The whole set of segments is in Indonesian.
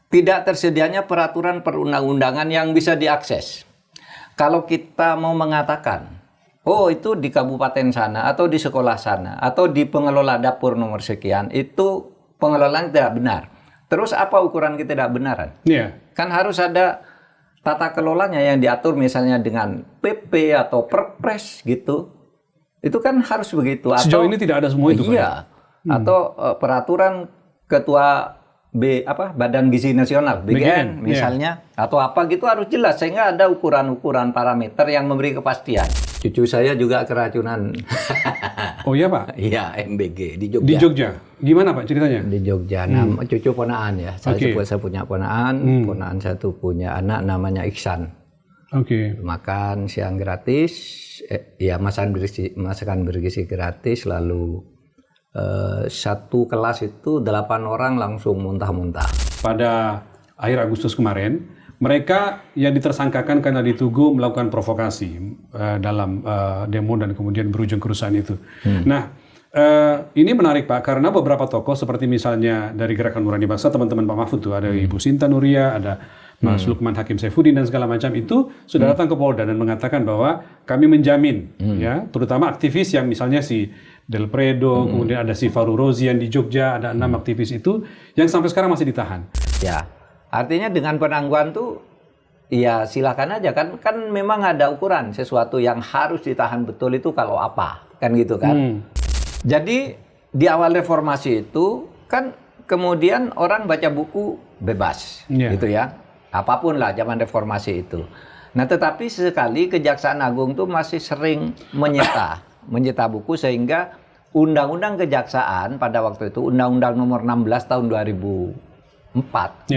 tidak tersedianya peraturan perundang-undangan yang bisa diakses. Kalau kita mau mengatakan, oh itu di kabupaten sana, atau di sekolah sana, atau di pengelola dapur nomor sekian, itu pengelolaan tidak benar. Terus apa ukuran ketidakbenaran? Iya. Kan harus ada tata kelolanya yang diatur misalnya dengan PP atau Perpres gitu. Itu kan harus begitu. Atau, sejauh ini tidak ada semua itu, iya. Atau peraturan ketua Badan Gizi Nasional, BGN misalnya, atau apa gitu harus jelas sehingga ada ukuran-ukuran parameter yang memberi kepastian. Cucu saya juga keracunan. Oh iya Pak? Iya, MBG di Jogja. Di Jogja. Gimana Pak ceritanya? Di Jogja. Cucu ponaan ya. Saya punya ponaan, ponaan satu punya anak namanya Iksan. Makan siang gratis, masakan bergizi gratis, lalu satu kelas itu 8 orang langsung muntah-muntah. Pada akhir Agustus kemarin, mereka yang ditersangkakan karena dituduh melakukan provokasi dalam demo dan kemudian berujung kerusuhan itu. Nah, ini menarik Pak, karena beberapa tokoh seperti misalnya dari Gerakan Nurani Bangsa, teman-teman Pak Mahfud tuh, ada Ibu Sinta Nuria, ada Mas Lukman Hakim Saifuddin dan segala macam itu sudah datang ke Polda dan mengatakan bahwa kami menjamin, ya, terutama aktivis yang misalnya si Del Predo, kemudian ada si Faru Rozi yang di Jogja, ada 6 aktivis itu yang sampai sekarang masih ditahan. Ya, artinya dengan penangguhan tuh, ya silakan aja kan memang ada ukuran sesuatu yang harus ditahan betul itu kalau apa, kan gitu kan. Jadi di awal reformasi itu kan kemudian orang baca buku bebas, gitu ya, apapun lah zaman reformasi itu. Nah tetapi sekali Kejaksaan Agung tuh masih sering menyita buku sehingga Undang-Undang Kejaksaan pada waktu itu Undang-Undang Nomor 16 tahun 2004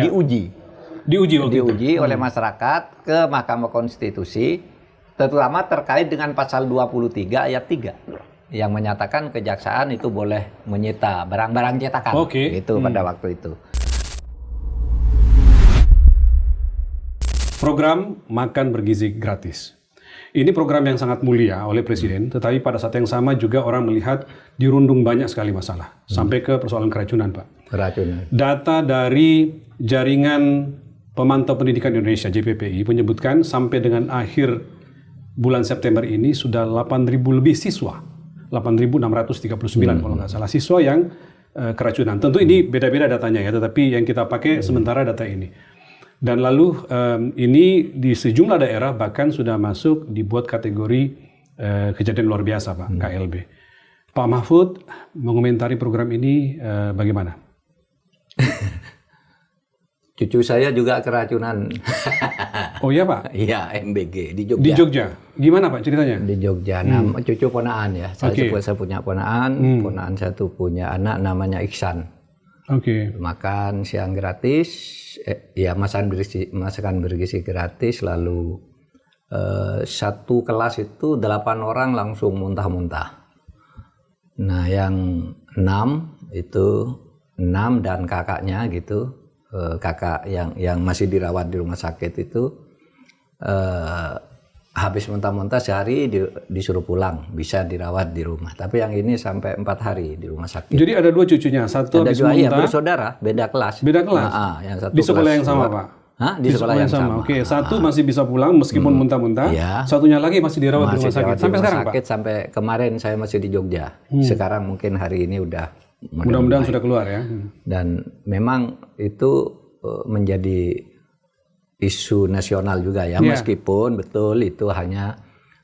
diuji oleh masyarakat ke Mahkamah Konstitusi, terutama terkait dengan pasal 23 ayat 3 yang menyatakan kejaksaan itu boleh menyita barang-barang cetakan itu pada waktu itu. Program makan bergizi gratis. Ini program yang sangat mulia oleh Presiden, tetapi pada saat yang sama juga orang melihat dirundung banyak sekali masalah. Sampai ke persoalan keracunan, Pak. Keracunan. Data dari Jaringan Pemantau Pendidikan Indonesia, JPPI, menyebutkan sampai dengan akhir bulan September ini sudah 8.000 lebih siswa. 8.639 kalau nggak salah. Siswa yang keracunan. Tentu ini beda-beda datanya ya, tetapi yang kita pakai sementara data ini. Dan lalu ini di sejumlah daerah bahkan sudah masuk dibuat kategori kejadian luar biasa Pak, KLB. Pak Mahfud mengomentari program ini bagaimana? Cucu saya juga keracunan. Oh iya Pak? Iya, MBG di Jogja. Di Jogja. Gimana Pak ceritanya? Di Jogja. Cucu ponaan ya. Saya punya ponaan, ponaan satu punya anak namanya Iksan. Makan siang gratis, masakan bergizi gratis, lalu satu kelas itu 8 orang langsung muntah-muntah. Nah yang 6 dan kakaknya gitu, kakak yang masih dirawat di rumah sakit itu habis muntah-muntah sehari disuruh pulang, bisa dirawat di rumah. Tapi yang ini sampai 4 hari di rumah sakit. Jadi ada 2 cucunya, satu habis muntah. Iya, bersaudara, beda kelas. Beda kelas? Yang satu di sekolah kelas yang sama Pak? Di sekolah yang sama. Oke, satu masih bisa pulang meskipun muntah-muntah, satunya lagi masih dirawat di rumah sakit. Sampai sekarang Pak? Sampai kemarin saya masih di Jogja. Sekarang mungkin hari ini udah mudah-mudahan sudah keluar ya. Dan memang itu menjadi isu nasional juga ya, meskipun betul itu hanya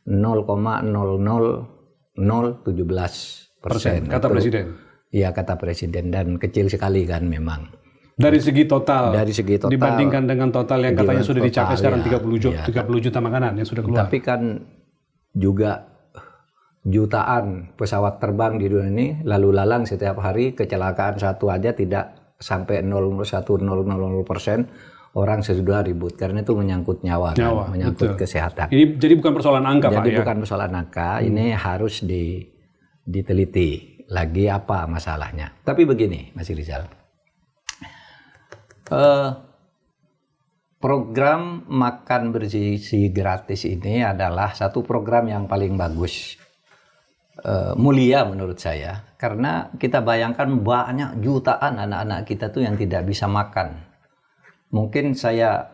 0,00017%. Kata Presiden. Iya kata Presiden, dan kecil sekali kan memang. Dari segi total. Dibandingkan dengan total yang katanya sudah dicapai sekarang 30 juta makanan yang sudah keluar. Tapi kan juga jutaan pesawat terbang di dunia ini lalu lalang setiap hari, kecelakaan satu aja tidak sampai 0,100% orang sudah ribut karena itu menyangkut nyawa kan? Menyangkut kesehatan. Ini jadi bukan persoalan angka Pak ya? Jadi bukan persoalan angka, ini harus diteliti lagi apa masalahnya. Tapi begini Mas Rizal, program makan bergizi gratis ini adalah satu program yang paling bagus, mulia menurut saya, karena kita bayangkan banyak jutaan anak-anak kita tuh yang tidak bisa makan. mungkin saya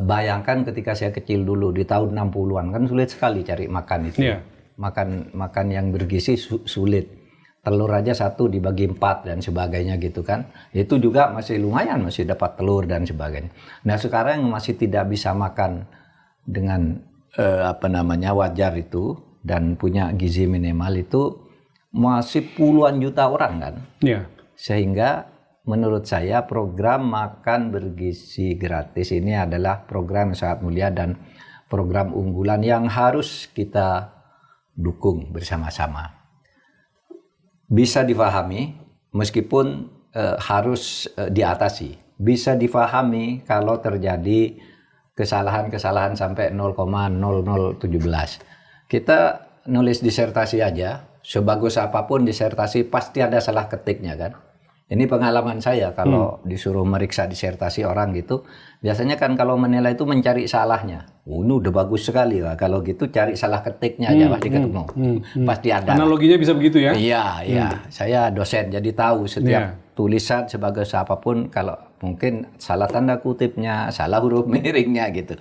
bayangkan ketika saya kecil dulu di tahun 60-an kan sulit sekali cari makan itu. Yeah. Makan yang bergizi sulit. Telur aja 1 dibagi 4 dan sebagainya gitu kan. Itu juga masih lumayan, masih dapat telur dan sebagainya. Nah, sekarang masih tidak bisa makan dengan wajar itu dan punya gizi minimal itu masih puluhan juta orang kan. Yeah. Sehingga menurut saya program makan bergizi gratis ini adalah program yang sangat mulia dan program unggulan yang harus kita dukung bersama-sama. Bisa difahami meskipun harus diatasi. Bisa difahami kalau terjadi kesalahan-kesalahan sampai 0,0017. Kita nulis disertasi aja, sebagus apapun disertasi pasti ada salah ketiknya kan. Ini pengalaman saya kalau disuruh meriksa disertasi orang gitu, biasanya kan kalau menilai itu mencari salahnya. Oh, ini udah bagus sekali lah. Kalau gitu cari salah ketiknya aja pasti ketemu. Pasti ada. Analoginya bisa begitu ya? Iya. Saya dosen jadi tahu setiap tulisan sebagus apapun kalau mungkin salah tanda kutipnya, salah huruf miringnya gitu.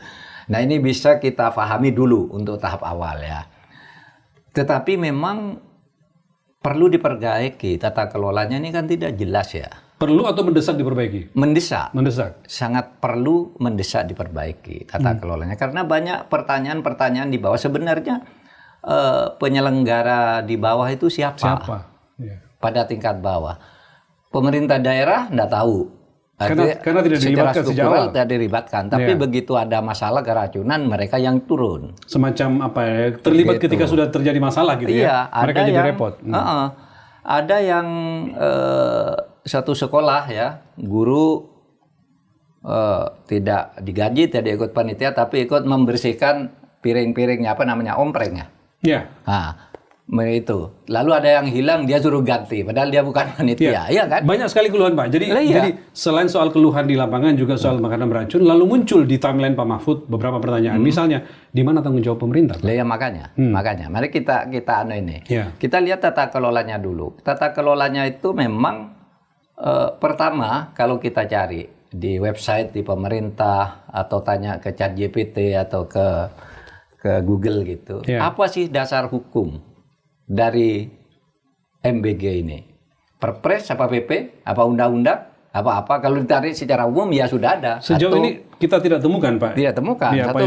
Nah, ini bisa kita pahami dulu untuk tahap awal ya. Tetapi memang perlu diperbaiki, tata kelolanya ini kan tidak jelas ya. Perlu atau mendesak diperbaiki? Mendesak. Mendesak. Sangat perlu mendesak diperbaiki tata kelolanya. Karena banyak pertanyaan-pertanyaan di bawah. Sebenarnya penyelenggara di bawah itu siapa? Ya. Pada tingkat bawah. Pemerintah daerah tidak tahu. Karena tidak dilibatkan sejak awal. Tidak dilibatkan. Tapi begitu ada masalah keracunan, mereka yang turun. Semacam apa ya, terlibat ketika sudah terjadi masalah gitu ya. Mereka jadi repot. Ada yang satu sekolah ya, guru tidak digaji, tidak ikut panitia, tapi ikut membersihkan piring-piringnya, omprengnya. Iya. Itu. Lalu ada yang hilang, dia suruh ganti, padahal dia bukan panitia, iya kan? Banyak sekali keluhan Pak. Jadi selain soal keluhan di lapangan juga soal makanan beracun, lalu muncul di timeline Pak Mahfud beberapa pertanyaan. Misalnya, di mana tanggung jawab pemerintah? Ya makanya. Mari kita Kita lihat tata kelolanya dulu. Tata kelolanya itu memang pertama kalau kita cari di website di pemerintah atau tanya ke ChatGPT atau ke Google gitu. Apa sih dasar hukum dari MBG ini? Perpres apa PP? Apa undang-undang? Apa-apa? Kalau ditarik secara umum ya sudah ada. Sejauh ini kita tidak temukan Pak? Tidak temukan. Satu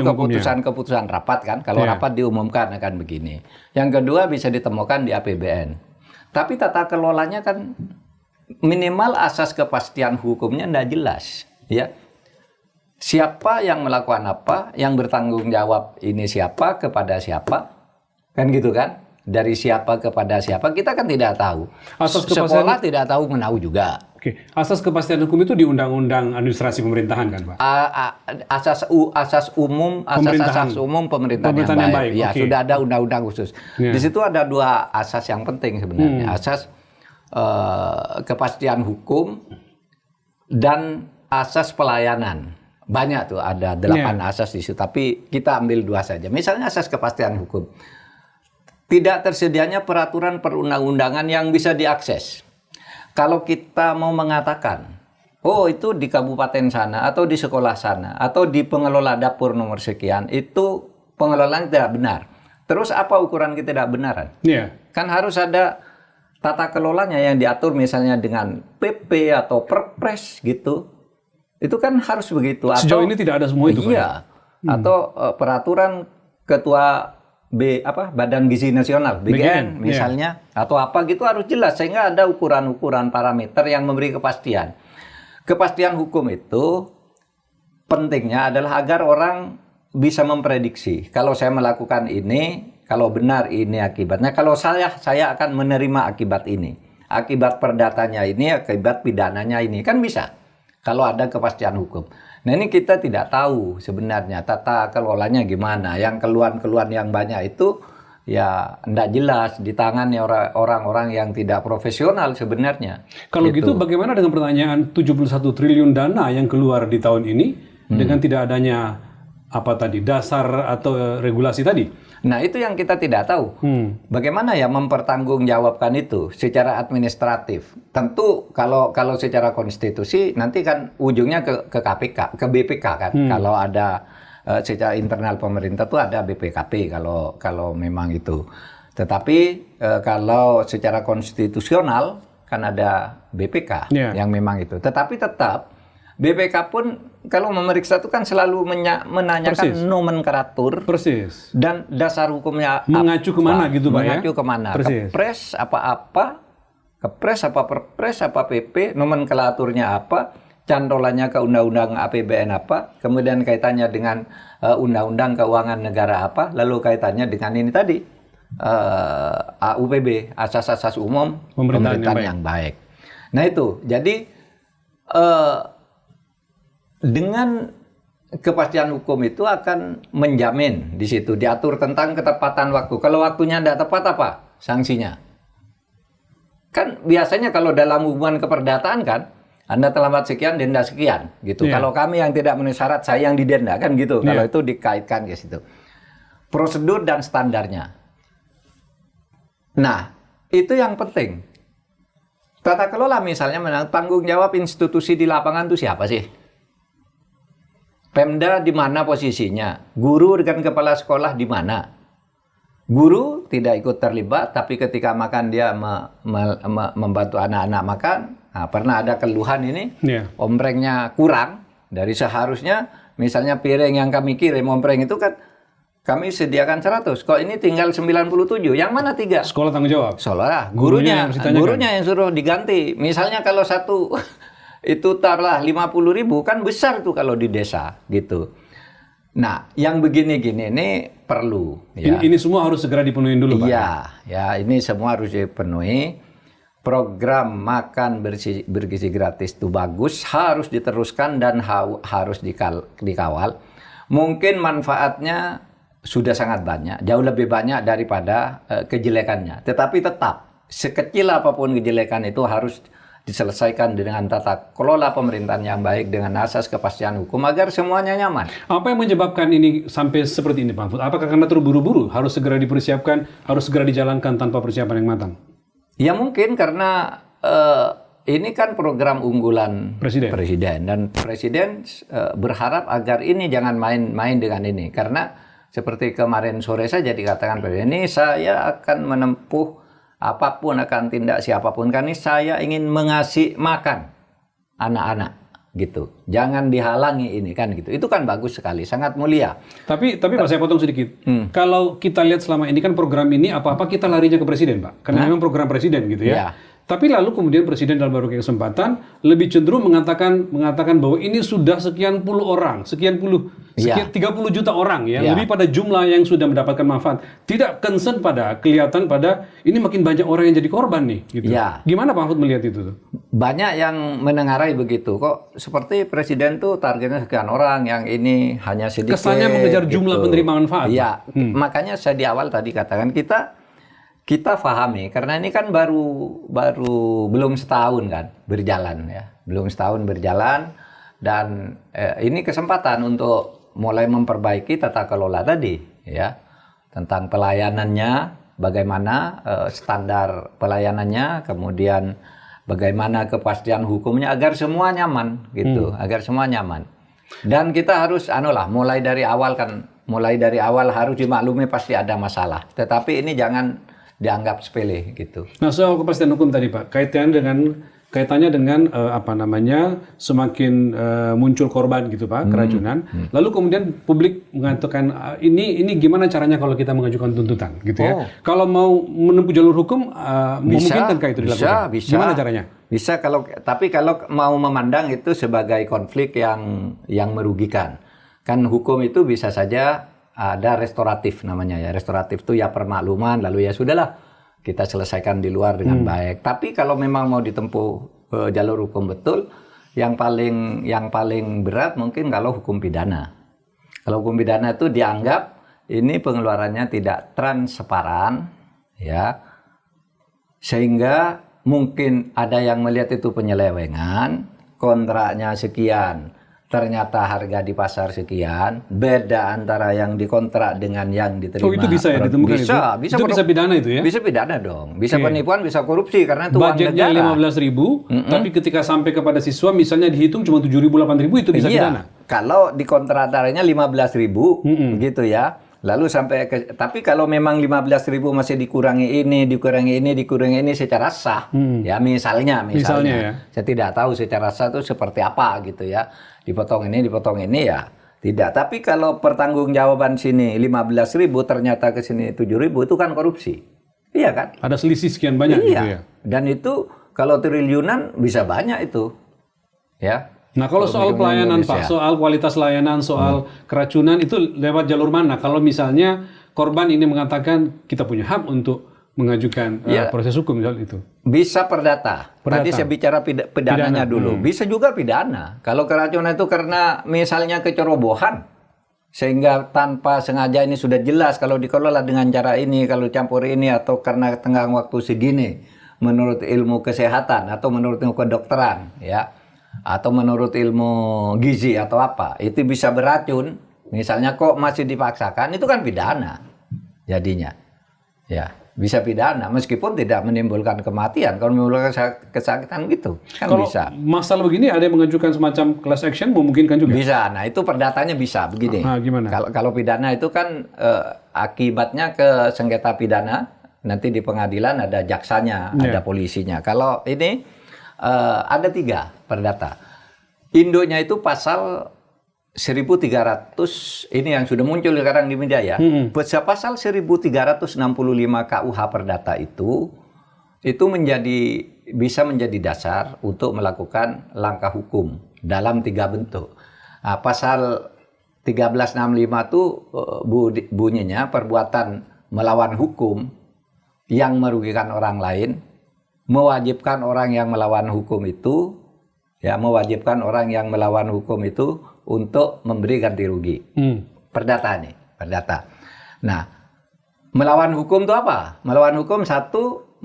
keputusan rapat kan. Kalau rapat diumumkan akan begini. Yang kedua bisa ditemukan di APBN. Tapi tata kelolanya kan minimal asas kepastian hukumnya tidak jelas. Ya. Siapa yang melakukan apa? Yang bertanggung jawab ini siapa? Kepada siapa? Kan gitu kan? Dari siapa kepada siapa kita kan tidak tahu. Sekolah tidak tahu menahu juga. Oke, asas kepastian hukum itu di Undang-Undang Administrasi Pemerintahan kan Pak? Asas umum pemerintahan yang baik. Ya sudah ada undang-undang khusus. Di situ ada 2 asas yang penting sebenarnya. Asas kepastian hukum dan asas pelayanan. Banyak tuh ada 8 asas di situ. Tapi kita ambil 2 saja. Misalnya asas kepastian hukum. Tidak tersedianya peraturan perundang-undangan yang bisa diakses. Kalau kita mau mengatakan, oh itu di kabupaten sana, atau di sekolah sana, atau di pengelola dapur nomor sekian, itu pengelolaan tidak benar. Terus apa ukuran ketidakbenaran? Kan harus ada tata kelolanya yang diatur misalnya dengan PP atau Perpres gitu. Itu kan harus begitu. Sejauh ini tidak ada semua itu. Iya. Atau peraturan ketua Badan Gizi Nasional, BGN misalnya, atau apa gitu harus jelas sehingga ada ukuran-ukuran parameter yang memberi kepastian. Kepastian hukum itu pentingnya adalah agar orang bisa memprediksi. Kalau saya melakukan ini, kalau benar ini akibatnya. Kalau saya akan menerima akibat ini. Akibat perdatanya ini, akibat pidananya ini. Kan bisa. Kalau ada kepastian hukum. Nah ini kita tidak tahu sebenarnya tata kelolanya gimana. Yang keluhan-keluhan yang banyak itu ya tidak jelas di tangannya orang-orang yang tidak profesional sebenarnya. Kalau gitu bagaimana dengan pertanyaan 71 triliun dana yang keluar di tahun ini dengan tidak adanya dasar atau regulasi tadi? Nah, itu yang kita tidak tahu. Bagaimana ya mempertanggungjawabkan itu secara administratif? Tentu kalau secara konstitusi nanti kan ujungnya ke KPK, ke BPK kan. Kalau ada secara internal pemerintah tuh ada BPKP kalau memang itu. Tetapi kalau secara konstitusional kan ada BPK yang memang itu. Tetapi tetap BPK pun kalau memeriksa itu kan selalu menanyakan nomenklatur dan dasar hukumnya mengacu kemana gitu Pak mengacu kemana, Kepres apa Perpres apa PP, nomenklaturnya apa, cantolannya ke undang-undang APBN apa, kemudian kaitannya dengan undang-undang keuangan negara apa, lalu kaitannya dengan ini tadi AUPB, asas-asas umum pemerintahan yang baik. Nah itu, jadi dengan kepastian hukum itu akan menjamin di situ diatur tentang ketepatan waktu. Kalau waktunya tidak tepat apa sanksinya? Kan biasanya kalau dalam hubungan keperdataan kan Anda terlambat sekian denda sekian gitu. Kalau kami yang tidak memenuhi syarat saya yang didenda kan gitu. Kalau itu dikaitkan ke situ. Prosedur dan standarnya. Nah, itu yang penting. Tata kelola misalnya tanggung jawab institusi di lapangan itu siapa sih? Pemda di mana posisinya? Guru dengan kepala sekolah di mana? Guru tidak ikut terlibat, tapi ketika makan dia membantu anak-anak makan. Nah, pernah ada keluhan ini, omprengnya kurang dari seharusnya. Misalnya piring yang kami kirim ompreng itu kan kami sediakan 100. Kok ini tinggal 97? Yang mana 3? Sekolah tanggung jawab. Sekolah, gurunya yang suruh diganti. Misalnya kalau satu itu taruhlah 50.000 kan besar tuh kalau di desa gitu. Nah, yang begini-gini ini perlu. Ya. Ini semua harus segera dipenuhi dulu, Pak. Iya, ya ini semua harus dipenuhi. Program makan bergizi gratis itu bagus, harus diteruskan dan harus dikawal. Mungkin manfaatnya sudah sangat banyak, jauh lebih banyak daripada kejelekannya. Tetapi tetap, sekecil apapun kejelekan itu harus diselesaikan dengan tata kelola pemerintahan yang baik dengan asas kepastian hukum agar semuanya nyaman. Apa yang menyebabkan ini sampai seperti ini, Pak Mahfud? Apakah karena terburu-buru, harus segera dipersiapkan, harus segera dijalankan tanpa persiapan yang matang? Ya mungkin karena ini kan program unggulan presiden dan presiden berharap agar ini jangan main-main dengan ini. Karena seperti kemarin sore saja dikatakan presiden, ini saya akan menempuh apapun, akan tindak siapapun, karena saya ingin mengasih makan anak-anak gitu. Jangan dihalangi ini kan gitu. Itu kan bagus sekali, sangat mulia. Tapi Pak, saya potong sedikit. Kalau kita lihat selama ini kan program ini apa-apa kita larinya ke presiden, Pak. Karena memang program presiden gitu ya. Tapi lalu kemudian presiden dalam berbagai kesempatan lebih cenderung mengatakan bahwa ini sudah sekian puluh orang, sekian 30 juta orang ya, lebih pada jumlah yang sudah mendapatkan manfaat. Tidak concern kelihatan pada ini makin banyak orang yang jadi korban nih gitu. Gimana Pak Mahfud melihat itu tuh? Banyak yang menengarai begitu. Kok seperti presiden tuh targetnya sekian orang, yang ini hanya sedikit. Kesannya mengejar jumlah penerima manfaat. Iya, makanya saya di awal tadi katakan kita pahami, karena ini kan baru belum setahun kan berjalan ya, belum setahun berjalan, dan ini kesempatan untuk mulai memperbaiki tata kelola tadi ya, tentang pelayanannya, bagaimana standar pelayanannya, kemudian bagaimana kepastian hukumnya agar semua nyaman gitu, agar semua nyaman. Dan kita harus mulai dari awal harus dimaklumi pasti ada masalah, tetapi ini jangan dianggap sepele gitu. Nah, soal kepastian hukum tadi Pak, kaitannya dengan semakin muncul korban gitu Pak, keracunan. Lalu kemudian publik mengatakan ini gimana caranya kalau kita mengajukan tuntutan gitu ya. Kalau mau menempuh jalur hukum memungkinkankah itu dilakukan? Bisa. Gimana caranya? Bisa tapi kalau mau memandang itu sebagai konflik yang merugikan. Kan hukum itu bisa saja ada restoratif namanya ya. Restoratif itu ya permakluman, lalu ya sudahlah kita selesaikan di luar dengan baik. Tapi kalau memang mau ditempuh jalur hukum betul, yang paling berat mungkin kalau hukum pidana. Kalau hukum pidana itu dianggap ini pengeluarannya tidak transparan ya. Sehingga mungkin ada yang melihat itu penyelewengan, kontraknya sekian, ternyata harga di pasar sekian, beda antara yang dikontrak dengan yang diterima. Oh, itu bisa ya ditemukan bisa, itu? Bisa pidana itu ya? Bisa pidana dong. Bisa penipuan, bisa korupsi karena itu uang budgetnya negara. 15.000, tapi ketika sampai kepada siswa misalnya dihitung cuma 7.000, 8.000 itu bisa pidana. Kalau di kontrak antaranya 15.000 gitu ya. Lalu sampai tapi kalau memang 15.000 masih dikurangi ini secara sah, ya misalnya ya. Saya tidak tahu secara sah itu seperti apa gitu ya, dipotong ini ya tidak. Tapi kalau pertanggungjawaban sini 15.000 ternyata ke sini 7.000 itu kan korupsi, iya kan? Ada selisih sekian banyak gitu ya. Dan itu kalau triliunan bisa banyak itu, ya. Nah, kalau soal pelayanan Pak, soal kualitas layanan, soal keracunan itu lewat jalur mana? Kalau misalnya korban ini mengatakan kita punya hak untuk mengajukan proses hukum misal itu. Bisa perdata. Tadi saya bicara pidananya dulu. Bisa juga pidana. Kalau keracunan itu karena misalnya kecerobohan, sehingga tanpa sengaja ini sudah jelas kalau dikelola dengan cara ini, kalau campur ini, atau karena tenggang waktu segini, menurut ilmu kesehatan atau menurut ilmu kedokteran, ya. Atau menurut ilmu gizi atau apa, itu bisa beracun. Misalnya kok masih dipaksakan, itu kan pidana jadinya. Ya, bisa pidana meskipun tidak menimbulkan kematian. Kalau menimbulkan kesakitan gitu, kan kalau bisa. Masalah begini ada yang mengajukan semacam class action, memungkinkan juga? Bisa. Nah, itu perdatanya bisa begini. Gimana? Kalau pidana itu kan akibatnya ke sengketa pidana, nanti di pengadilan ada jaksanya, ada polisinya. Kalau ini ada 3 perdata. Induknya itu pasal 1300, ini yang sudah muncul sekarang di media ya. Pasal 1365 KUH perdata itu bisa menjadi dasar untuk melakukan langkah hukum dalam 3 bentuk. Nah, pasal 1365 itu bunyinya perbuatan melawan hukum yang merugikan orang lain, mewajibkan orang yang melawan hukum itu untuk memberi ganti rugi. Perdata nih, perdata. Nah, melawan hukum itu apa? Melawan hukum, 1,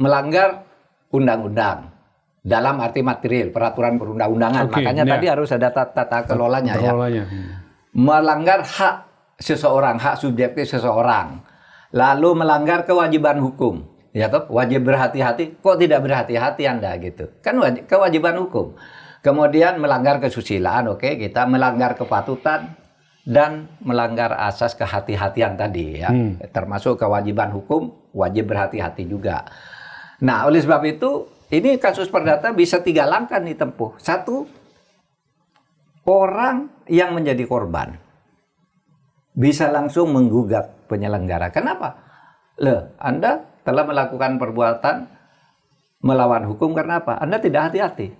melanggar undang-undang dalam arti material, peraturan perundang-undangan. Makanya tadi harus ada tata kelolanya ya. Melanggar hak seseorang, hak subjektif seseorang. Lalu melanggar kewajiban hukum. Ya toh, wajib berhati-hati, kok tidak berhati-hati Anda gitu. Kan kewajiban hukum. Kemudian melanggar kesusilaan, oke, kita melanggar kepatutan dan melanggar asas kehati-hatian tadi ya. Termasuk kewajiban hukum, wajib berhati-hati juga. Nah, oleh sebab itu, ini kasus perdata bisa 3 langkah ditempuh. 1, orang yang menjadi korban bisa langsung menggugat penyelenggara. Kenapa? Anda telah melakukan perbuatan melawan hukum karena apa? Anda tidak hati-hati.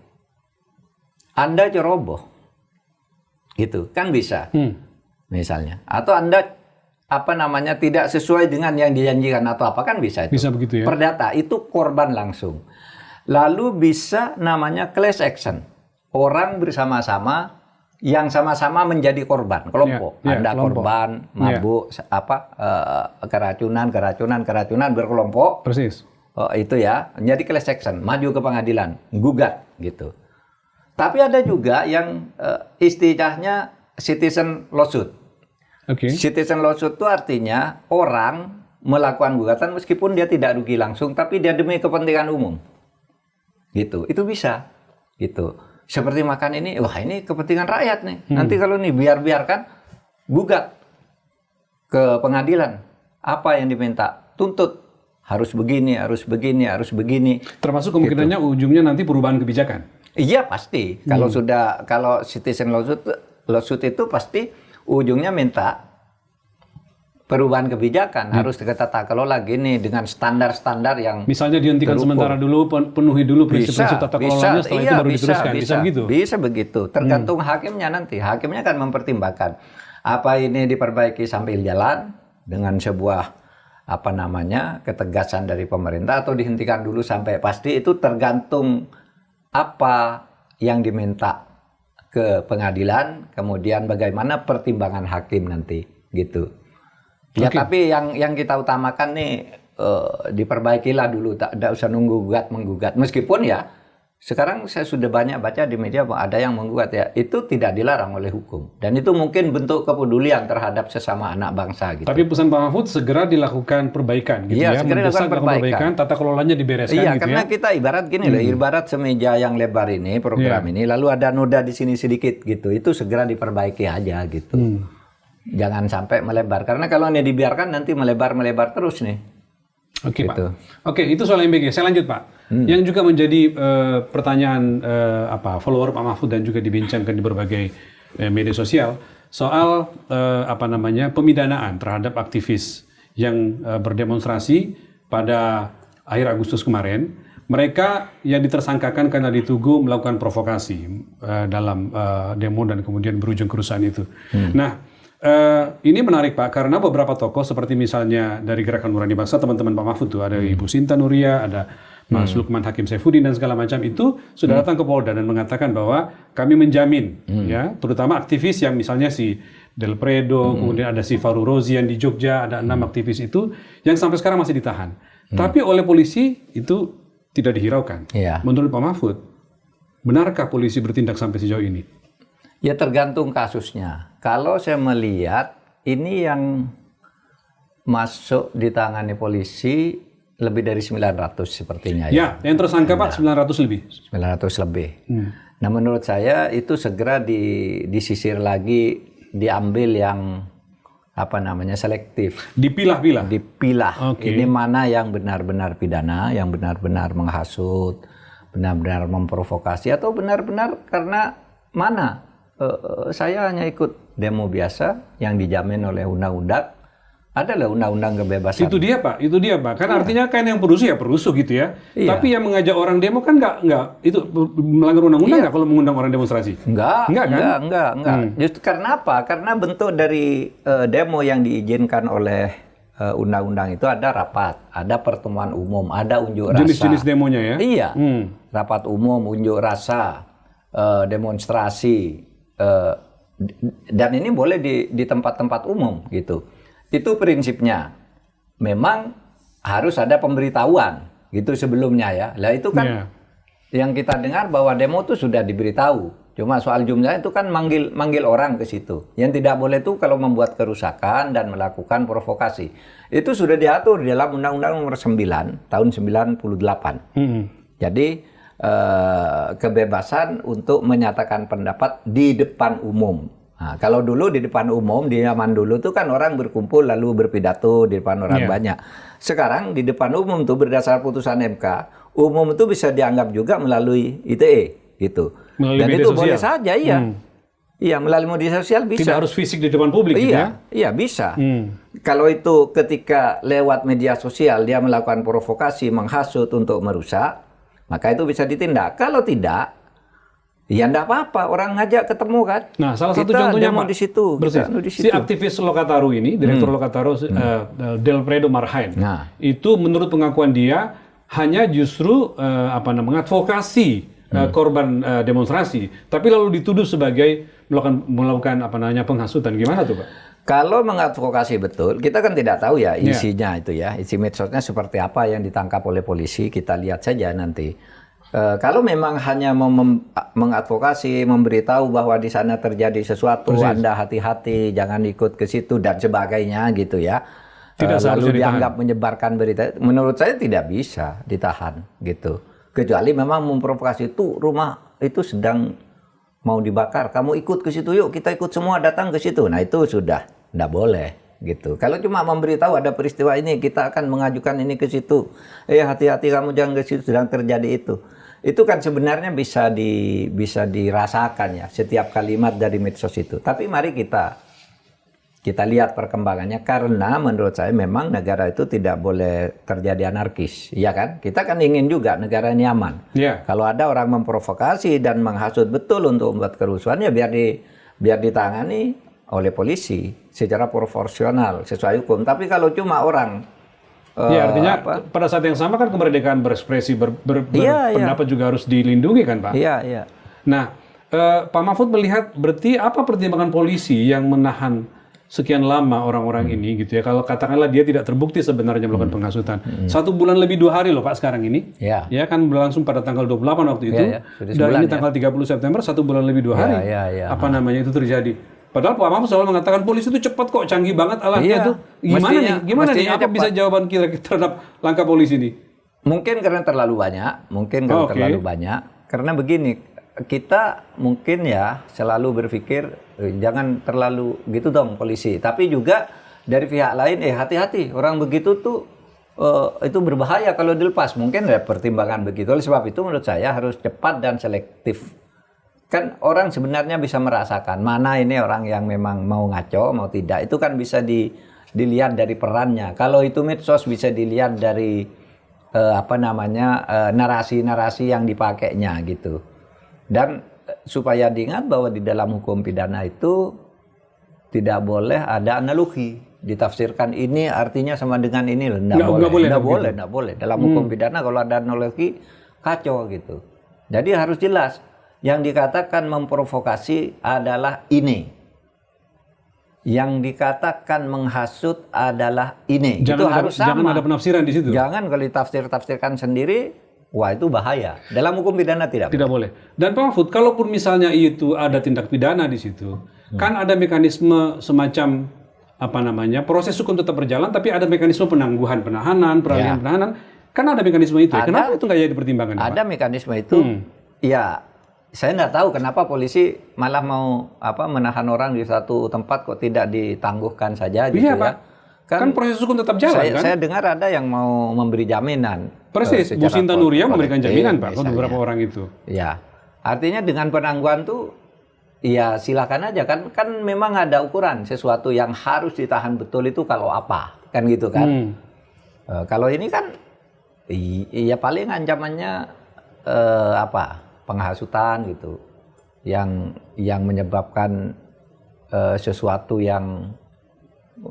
Anda ceroboh. Gitu, kan bisa. Misalnya. Atau Anda tidak sesuai dengan yang dijanjikan atau apa, kan bisa itu. Bisa begitu ya. Perdata itu korban langsung. Lalu bisa namanya class action. Orang bersama-sama yang sama-sama menjadi korban, kelompok. Anda kelompok. Korban, mabuk, keracunan berkelompok. Persis. Itu ya, menjadi class action, maju ke pengadilan, gugat gitu. Tapi ada juga yang istilahnya citizen lawsuit. Citizen lawsuit itu artinya orang melakukan gugatan meskipun dia tidak rugi langsung, tapi dia demi kepentingan umum. Gitu, itu bisa. Gitu. Seperti makan ini, wah ini kepentingan rakyat nih. Nanti kalau nih biarkan gugat ke pengadilan. Apa yang diminta? Tuntut. Harus begini. Termasuk kemungkinannya ujungnya nanti perubahan kebijakan. Iya pasti. Kalau citizen lawsuit itu pasti ujungnya minta perubahan kebijakan, harus tata kelola gini dengan standar-standar yang misalnya dihentikan sementara dulu, penuhi dulu prinsip-prinsip tata kelolanya, setelah itu baru diteruskan. Bisa begitu? Bisa begitu. Tergantung hakimnya nanti. Hakimnya akan mempertimbangkan apa ini diperbaiki sambil jalan dengan sebuah ketegasan dari pemerintah atau dihentikan dulu sampai pasti. Itu tergantung apa yang diminta ke pengadilan, kemudian bagaimana pertimbangan hakim nanti gitu. Ya tapi yang kita utamakan nih diperbaikilah dulu, tidak usah nunggu menggugat. Meskipun ya Sekarang saya sudah banyak baca di media bahwa ada yang menggugat ya, itu tidak dilarang oleh hukum. Dan itu mungkin bentuk kepedulian terhadap sesama anak bangsa gitu. Tapi pesan Pak Mahfud segera dilakukan perbaikan gitu Iya, ya, segera mendesak dilakukan perbaikan, tata kelolanya dibereskan Iya, gitu karena ya. kita ibarat gini loh, ibarat semeja yang lebar ini, program ini, lalu ada noda di sini sedikit gitu, itu segera diperbaiki aja gitu. Jangan sampai melebar, karena kalau ini dibiarkan nanti melebar-melebar terus nih. Oke Gitu. Pak. Oke, itu soal MBG. Saya lanjut Pak. Yang juga menjadi pertanyaan follower Pak Mahfud dan juga dibincangkan di berbagai media sosial soal pemidanaan terhadap aktivis yang berdemonstrasi pada akhir Agustus kemarin. Mereka yang ditersangkakan karena dituduh melakukan provokasi dalam demo dan kemudian berujung kerusuhan itu. Nah, ini menarik Pak, karena beberapa tokoh seperti misalnya dari Gerakan Nurani Bangsa, teman-teman Pak Mahfud tuh, ada Ibu Sinta Nuria, ada Mas Lukman Hakim Saifuddin dan segala macam itu sudah datang ke Polda dan mengatakan bahwa kami menjamin, ya, terutama aktivis yang misalnya si Del Predo, kemudian ada si Faru Rozi yang di Jogja, ada 6 aktivis itu yang sampai sekarang masih ditahan. Tapi oleh polisi itu tidak dihiraukan. Iya. Menurut Pak Mahfud, benarkah polisi bertindak sampai sejauh ini? Ya tergantung kasusnya. Kalau saya melihat ini yang masuk ditangani polisi lebih dari 900 sepertinya Ya, yang tersangka Pak 900 lebih. 900 lebih. Nah menurut saya itu segera disisir lagi, diambil yang selektif. Dipilah-pilah. Dipilah. Oke. Ini mana yang benar-benar pidana, yang benar-benar menghasut, benar-benar memprovokasi, atau benar-benar karena mana? Saya hanya ikut demo biasa yang dijamin oleh undang-undang. Adalah undang-undang kebebasan. Itu dia Pak. Kan artinya kan yang perusuh ya perusuh gitu ya. Iya. Tapi yang mengajak orang demo kan nggak itu melanggar undang-undang nggak kalau mengundang orang demonstrasi? Enggak. Kan? Justru karena apa? Karena bentuk dari demo yang diizinkan oleh undang-undang itu ada rapat, ada pertemuan umum, ada unjuk rasa. Jenis-jenis demonya ya? Iya. Rapat umum, unjuk rasa, demonstrasi, dan ini boleh di tempat-tempat umum gitu. Itu prinsipnya. Memang harus ada pemberitahuan gitu sebelumnya ya. Lah itu kan yang kita dengar bahwa demo itu sudah diberitahu. Cuma soal jumlah itu kan manggil orang ke situ. Yang tidak boleh itu kalau membuat kerusakan dan melakukan provokasi. Itu sudah diatur di dalam Undang-Undang Nomor 9 tahun 98. Jadi kebebasan untuk menyatakan pendapat di depan umum. Nah, kalau dulu di depan umum, di zaman dulu tuh kan orang berkumpul lalu berpidato di depan orang banyak. Sekarang di depan umum tuh berdasar putusan MK, umum itu bisa dianggap juga melalui ITE gitu. Melalui dan media itu sosial. Boleh saja, iya. Iya, melalui media sosial bisa. Tidak harus fisik di depan publik gitu ya? Iya, bisa. Kalau itu ketika lewat media sosial dia melakukan provokasi, menghasut untuk merusak, maka itu bisa ditindak. Kalau tidak, ya enggak apa-apa, orang ngajak ketemu kan. Nah, salah satu kita contohnya demo Pak, di situ, si aktivis Lokataru ini, direktur Lokataru Del Predo Marhain, itu menurut pengakuan dia hanya justru mengadvokasi korban demonstrasi, tapi lalu dituduh sebagai melakukan penghasutan. Gimana tuh Pak? Kalau mengadvokasi betul, kita kan tidak tahu ya isinya itu ya, isi medsosnya seperti apa yang ditangkap oleh polisi, kita lihat saja nanti. Kalau memang hanya mengadvokasi, memberitahu bahwa di sana terjadi sesuatu, Anda hati-hati, jangan ikut ke situ dan sebagainya gitu ya. Lalu dianggap menyebarkan berita, menurut saya tidak bisa ditahan gitu. Kecuali memang memprovokasi itu rumah itu sedang mau dibakar, kamu ikut ke situ yuk, kita ikut semua datang ke situ. Nah itu sudah tidak boleh gitu. Kalau cuma memberitahu ada peristiwa ini, kita akan mengajukan ini ke situ. Hati-hati kamu jangan ke situ, sedang terjadi itu. Itu kan sebenarnya bisa dirasakan ya setiap kalimat dari medsos itu. Tapi mari kita lihat perkembangannya, karena menurut saya memang negara itu tidak boleh terjadi anarkis, ya kan? Kita kan ingin juga negara ini aman. Kalau ada orang memprovokasi dan menghasut betul untuk membuat kerusuhan, ya biar ditangani oleh polisi secara proporsional sesuai hukum. Tapi kalau cuma orang artinya pada saat yang sama kan kemerdekaan berekspresi berpendapat juga harus dilindungi kan Pak? Nah, Pak Mahfud melihat berarti apa pertimbangan polisi yang menahan sekian lama orang-orang ini gitu ya, kalau katakanlah dia tidak terbukti sebenarnya melakukan penghasutan, 1 bulan lebih 2 hari loh Pak sekarang ini, Ya. ya kan berlangsung pada tanggal 28 waktu itu, Sudah dan sebulan, ini tanggal 30 September, 1 bulan lebih 2 hari, apa namanya itu terjadi. Padahal Pak Mahfud selalu mengatakan polisi itu cepat kok, canggih banget alatnya tuh. Gimana nih? Apa bisa jawaban kita terhadap langkah polisi ini? Mungkin karena terlalu banyak, terlalu banyak. Karena begini, kita mungkin ya selalu berpikir jangan terlalu gitu dong polisi. Tapi juga dari pihak lain, hati-hati, orang begitu tuh itu berbahaya kalau dilepas. Mungkin ada pertimbangan begitu. Oleh sebab itu menurut saya harus cepat dan selektif. Kan orang sebenarnya bisa merasakan mana ini orang yang memang mau ngaco, mau tidak. Itu kan bisa dilihat dari perannya. Kalau itu medsos bisa dilihat dari narasi-narasi yang dipakainya gitu. Dan supaya diingat bahwa di dalam hukum pidana itu tidak boleh ada analogi. Ditafsirkan ini artinya sama dengan ini. Nggak boleh. Dalam hukum pidana kalau ada analogi kacau gitu. Jadi harus jelas. Yang dikatakan memprovokasi adalah ini. Yang dikatakan menghasut adalah ini. Itu harus sama. Jangan ada penafsiran di situ. Jangan kalau ditafsirkan sendiri, wah itu bahaya. Dalam hukum pidana tidak boleh. Dan Pak Mahfud, kalaupun misalnya itu ada tindak pidana di situ, kan ada mekanisme semacam proses hukum tetap berjalan, tapi ada mekanisme penangguhan penahanan, peralihan penahanan. Kan ada mekanisme itu. Kenapa itu nggak jadi dipertimbangkan? Ada mekanisme itu. Ya. Saya nggak tahu kenapa polisi malah mau menahan orang di satu tempat kok tidak ditangguhkan saja gitu ya. Pak. Kan proses hukum tetap jalan kan? Saya dengar ada yang mau memberi jaminan. Persis, Bu Sinta Nuria memberikan jaminan Pak untuk beberapa orang itu. Ya, artinya dengan penangguhan tuh ya silakan aja kan memang ada ukuran sesuatu yang harus ditahan betul itu kalau apa kan gitu kan. Kalau ini kan ya paling ancamannya penghasutan gitu, yang menyebabkan sesuatu yang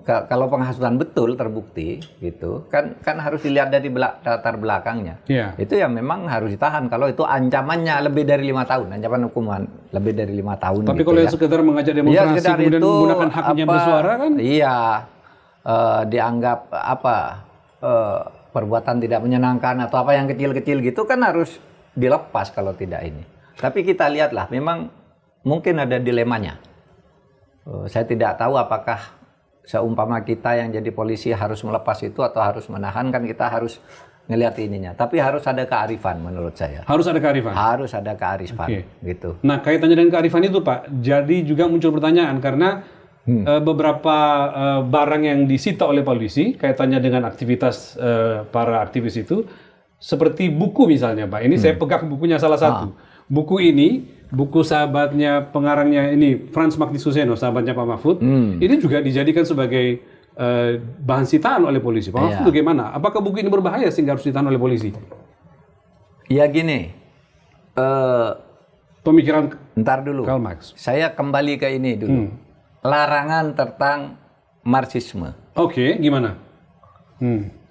kalau penghasutan betul terbukti gitu kan harus dilihat dari latar belakangnya. Itu yang memang harus ditahan. Kalau itu ancamannya lebih dari 5 tahun, ancaman hukuman lebih dari 5 tahun. Tapi gitu kalau yang sekedar mengajak demonstrasi kemudian itu, menggunakan haknya bersuara kan? Iya, dianggap perbuatan tidak menyenangkan atau apa yang kecil-kecil gitu kan harus dilepas kalau tidak ini. Tapi kita lihatlah, memang mungkin ada dilemanya. Saya tidak tahu apakah seumpama kita yang jadi polisi harus melepas itu atau harus menahan, kan kita harus ngelihat ininya. Tapi harus ada kearifan menurut saya. Harus ada kearifan? Harus ada kearifan, gitu. Nah, kaitannya dengan kearifan itu Pak, jadi juga muncul pertanyaan karena beberapa barang yang disita oleh polisi kaitannya dengan aktivitas para aktivis itu, seperti buku misalnya Pak, ini saya pegang bukunya salah satu. Buku ini, buku sahabatnya, pengarangnya ini, Frans Magnisuseno, sahabatnya Pak Mahfud, ini juga dijadikan sebagai bahan sitaan oleh polisi. Pak Mahfud bagaimana? Apakah buku ini berbahaya sehingga harus ditahan oleh polisi? Ya gini, pemikiran ntar dulu, Karl Marx. Saya kembali ke ini dulu. Larangan tentang Marxisme. Oke, gimana?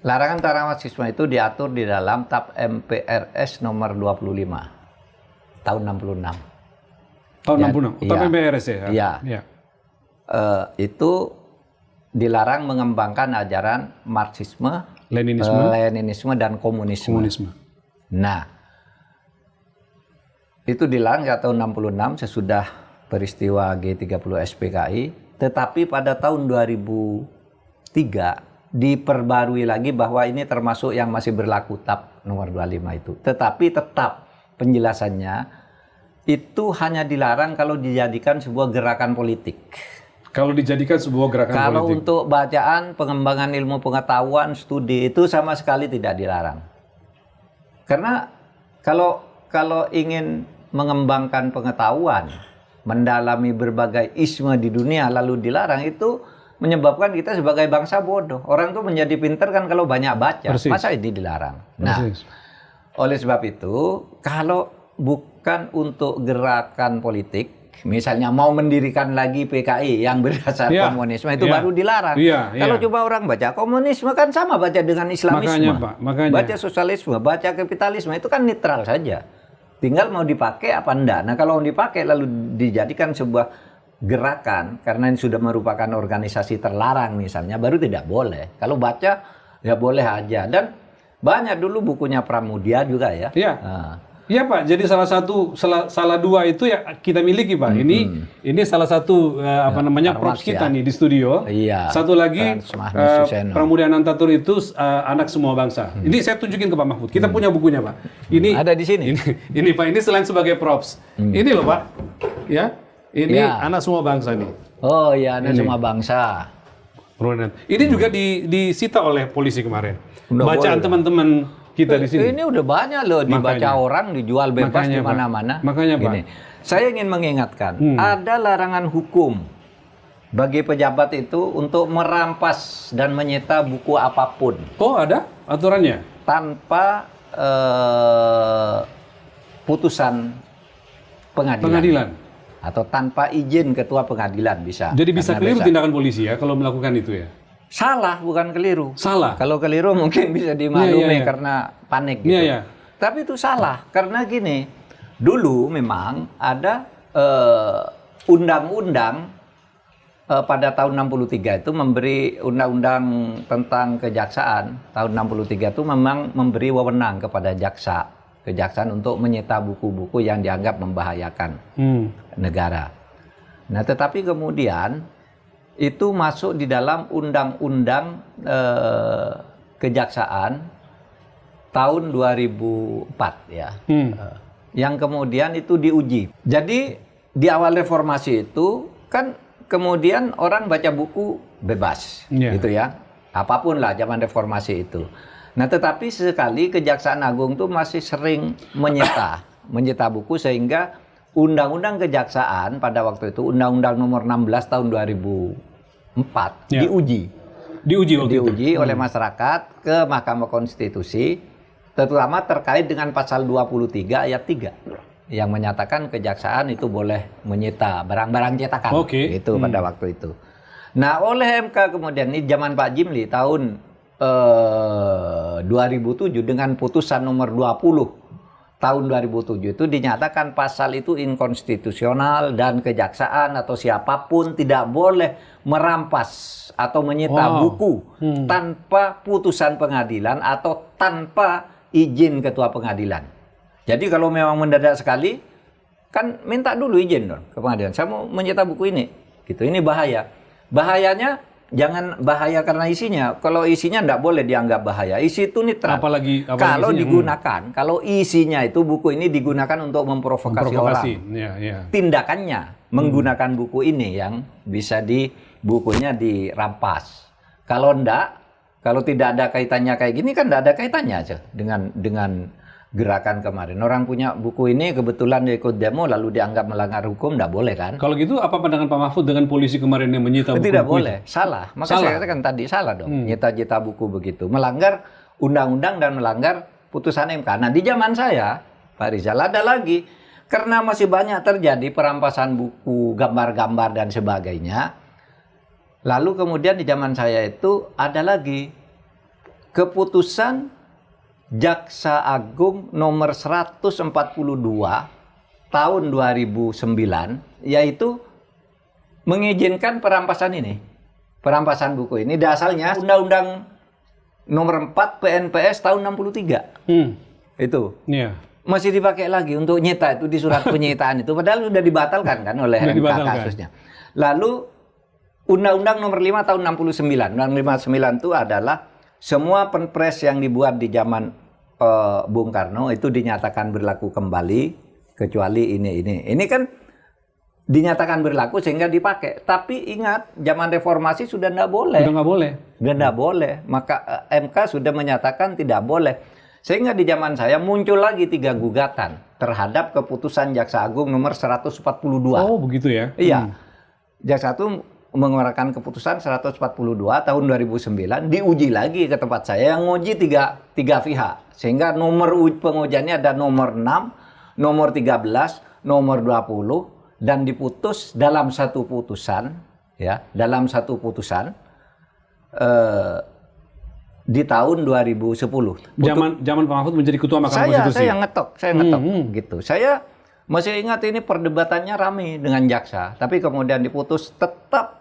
Larangan tentang Marxisme itu diatur di dalam TAP MPRS nomor 25 tahun 66. Tahun 66. TAP MPRS ya? Iya. Itu dilarang mengembangkan ajaran Marxisme, Leninisme dan komunisme. Nah, itu dilarang tahun 66 sesudah peristiwa G30 SPKI, tetapi pada tahun 2003 diperbarui lagi bahwa ini termasuk yang masih berlaku TAP nomor 25 itu. Tetapi tetap penjelasannya itu hanya dilarang kalau dijadikan sebuah gerakan politik. Kalau dijadikan sebuah gerakan politik. Kalau untuk bacaan, pengembangan ilmu pengetahuan, studi itu sama sekali tidak dilarang. Karena kalau ingin mengembangkan pengetahuan, mendalami berbagai isme di dunia lalu dilarang, itu menyebabkan kita sebagai bangsa bodoh. Orang tuh menjadi pinter kan kalau banyak baca. Persis. Masa ini dilarang? Nah, oleh sebab itu, kalau bukan untuk gerakan politik, misalnya mau mendirikan lagi PKI yang berdasar komunisme, itu baru dilarang. Kalau coba orang baca komunisme kan sama baca dengan Islamisme. Makanya. Baca sosialisme, baca kapitalisme, itu kan netral saja. Tinggal mau dipakai apa enggak. Nah, kalau mau dipakai lalu dijadikan sebuah gerakan karena ini sudah merupakan organisasi terlarang misalnya, baru tidak boleh. Kalau baca ya boleh aja. Dan banyak dulu bukunya Pramudia juga ya. Iya. Iya Pak, jadi salah dua itu ya kita miliki Pak. Ini salah satu props kita nih di studio. Iya. Satu lagi Pramudia Anantatur itu anak semua bangsa. Ini saya tunjukin ke Pak Mahfud. Kita punya bukunya Pak. Ini ada di sini. Ini Pak, ini selain sebagai props. Ini loh Pak. Ya. Ini anak semua bangsa nih. Oh iya, anak semua bangsa. Ini juga disita oleh polisi kemarin. Bacaan boleh. Teman-teman kita di sini. Ini udah banyak loh dibaca orang, dijual bebas di mana-mana. Makanya Pak. Saya ingin mengingatkan, ada larangan hukum bagi pejabat itu untuk merampas dan menyita buku apapun. Oh, ada aturannya? Tanpa putusan pengadilan. Atau tanpa izin ketua pengadilan bisa. Jadi bisa keliru tindakan polisi ya kalau melakukan itu ya? Salah, bukan keliru. Salah. Kalau keliru mungkin bisa dimaklumi karena panik gitu. Tapi itu salah karena gini, dulu memang ada undang-undang pada tahun 63 itu memberi undang-undang tentang kejaksaan tahun 63 itu memang memberi wewenang kepada kejaksaan untuk menyita buku-buku yang dianggap membahayakan negara. Nah, tetapi kemudian itu masuk di dalam undang-undang kejaksaan tahun 2004 ya. Yang kemudian itu diuji. Jadi di awal reformasi itu kan kemudian orang baca buku bebas gitu ya. Apapun lah zaman reformasi itu. Nah, tetapi sekali Kejaksaan Agung itu masih sering menyita buku sehingga Undang-Undang Kejaksaan pada waktu itu Undang-Undang Nomor 16 tahun 2004 diuji oleh masyarakat ke Mahkamah Konstitusi, terutama terkait dengan pasal 23 ayat 3 yang menyatakan kejaksaan itu boleh menyita barang-barang cetakan itu pada waktu itu. Nah, oleh MK kemudian ini zaman Pak Jimli tahun 2007 dengan putusan nomor 20 tahun 2007 itu dinyatakan pasal itu inkonstitusional dan kejaksaan atau siapapun tidak boleh merampas atau menyita buku tanpa putusan pengadilan atau tanpa izin ketua pengadilan. Jadi kalau memang mendadak sekali kan minta dulu izin dong ke pengadilan. Saya mau menyita buku ini. Gitu. Ini bahaya. Bahayanya jangan bahaya karena isinya. Kalau isinya tidak boleh dianggap bahaya. Isi itu netral. Apalagi kalau isinya, digunakan, kalau isinya itu buku ini digunakan untuk memprovokasi orang. Tindakannya menggunakan buku ini yang bisa bukunya dirampas. Kalau tidak ada kaitannya kayak gini kan tidak ada kaitannya aja dengan gerakan kemarin. Orang punya buku ini kebetulan dia ikut demo lalu dianggap melanggar hukum, tidak boleh kan? Kalau gitu apa pandangan Pak Mahfud dengan polisi kemarin yang menyita buku? Tidak boleh, salah. Maka saya katakan tadi salah dong, nyita-nyita buku begitu. Melanggar undang-undang dan melanggar putusan MK. Nah, di zaman saya, Pak Rizal, ada lagi. Karena masih banyak terjadi perampasan buku, gambar-gambar dan sebagainya. Lalu kemudian di zaman saya itu ada lagi keputusan Jaksa Agung nomor 142 tahun 2009 yaitu mengizinkan perampasan ini. Perampasan buku ini asalnya Undang-Undang nomor 4 PNPS tahun 63. Itu. Masih dipakai lagi untuk nyita itu di surat penyitaan itu padahal sudah dibatalkan kan oleh MK kasusnya. Lalu Undang-Undang nomor 5 tahun 69. Undang-Undang 59 itu adalah semua penpres yang dibuat di zaman Bung Karno itu dinyatakan berlaku kembali kecuali ini. Ini kan dinyatakan berlaku sehingga dipakai. Tapi ingat, zaman reformasi sudah tidak boleh. Sudah tidak boleh. Maka MK sudah menyatakan tidak boleh. Sehingga di zaman saya muncul lagi 3 gugatan terhadap keputusan Jaksa Agung nomor 142. Oh, begitu ya? Iya. Jaksa itu mengeluarkan keputusan 142 tahun 2009 diuji lagi ke tempat saya yang nguji tiga pihak sehingga nomor pengujiannya ada nomor 6, nomor 13, nomor 20 dan diputus dalam satu putusan di tahun 2010. Zaman Pak Mahfud menjadi ketua Mahkamah Konstitusi. Saya ngetok gitu. Saya Masih ingat ini perdebatannya ramai dengan jaksa, tapi kemudian diputus tetap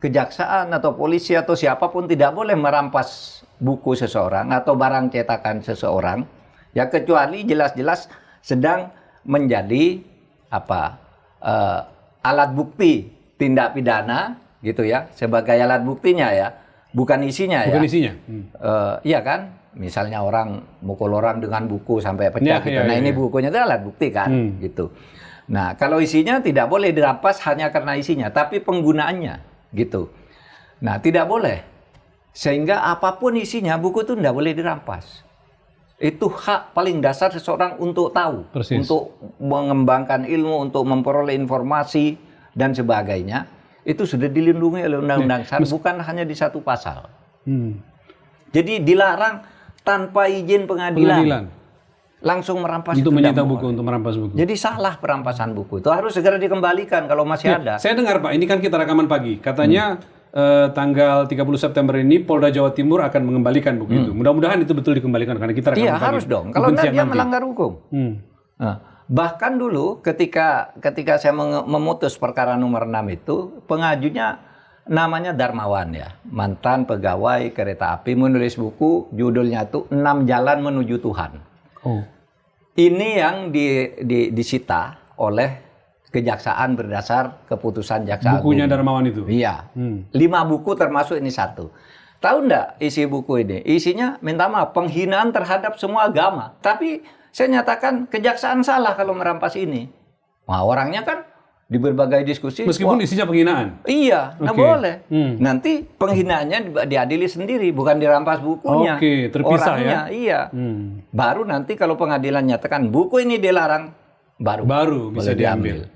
kejaksaan atau polisi atau siapapun tidak boleh merampas buku seseorang atau barang cetakan seseorang, ya kecuali jelas-jelas sedang menjadi alat bukti tindak pidana gitu ya, sebagai alat buktinya ya, bukan isinya ya. Bukan isinya. Iya kan? Misalnya orang mukul orang dengan buku sampai pecah gitu. Nah ini bukunya itu alat bukti kan, gitu. Nah kalau isinya tidak boleh dirampas hanya karena isinya, tapi penggunaannya, gitu. Nah tidak boleh, sehingga apapun isinya buku itu tidak boleh dirampas. Itu hak paling dasar seseorang untuk tahu, untuk mengembangkan ilmu, untuk memperoleh informasi dan sebagainya. Itu sudah dilindungi oleh Undang-Undang SAR, bukan hanya di satu pasal. Jadi dilarang tanpa izin pengadilan. Langsung merampas untuk menyita buku, untuk merampas buku. Jadi salah perampasan buku. Itu harus segera dikembalikan kalau masih ada. Saya dengar Pak, ini kan kita rekaman pagi. Katanya tanggal 30 September ini Polda Jawa Timur akan mengembalikan buku itu. Mudah-mudahan itu betul dikembalikan karena kita rekaman pagi. Iya, harus dong. Kalau tidak dia melanggar hukum. Nah, bahkan dulu ketika saya memutus perkara nomor 6 itu, pengajunya namanya Darmawan ya, mantan pegawai kereta api, menulis buku judulnya tuh 6 Jalan Menuju Tuhan. Ini yang disita oleh kejaksaan berdasar keputusan jaksa bukunya agung. Darmawan itu? Iya. 5 buku termasuk ini 1. Tahu enggak isi buku ini? Isinya minta maaf, penghinaan terhadap semua agama. Tapi saya nyatakan kejaksaan salah kalau merampas ini. Wah, orangnya kan di berbagai diskusi. Meskipun isinya penghinaan? Iya, nggak boleh. Nanti penghinaannya diadili sendiri, bukan dirampas bukunya. Oke, terpisah orangnya, ya? Iya. Baru nanti kalau pengadilan nyatakan buku ini dilarang, baru bisa diambil.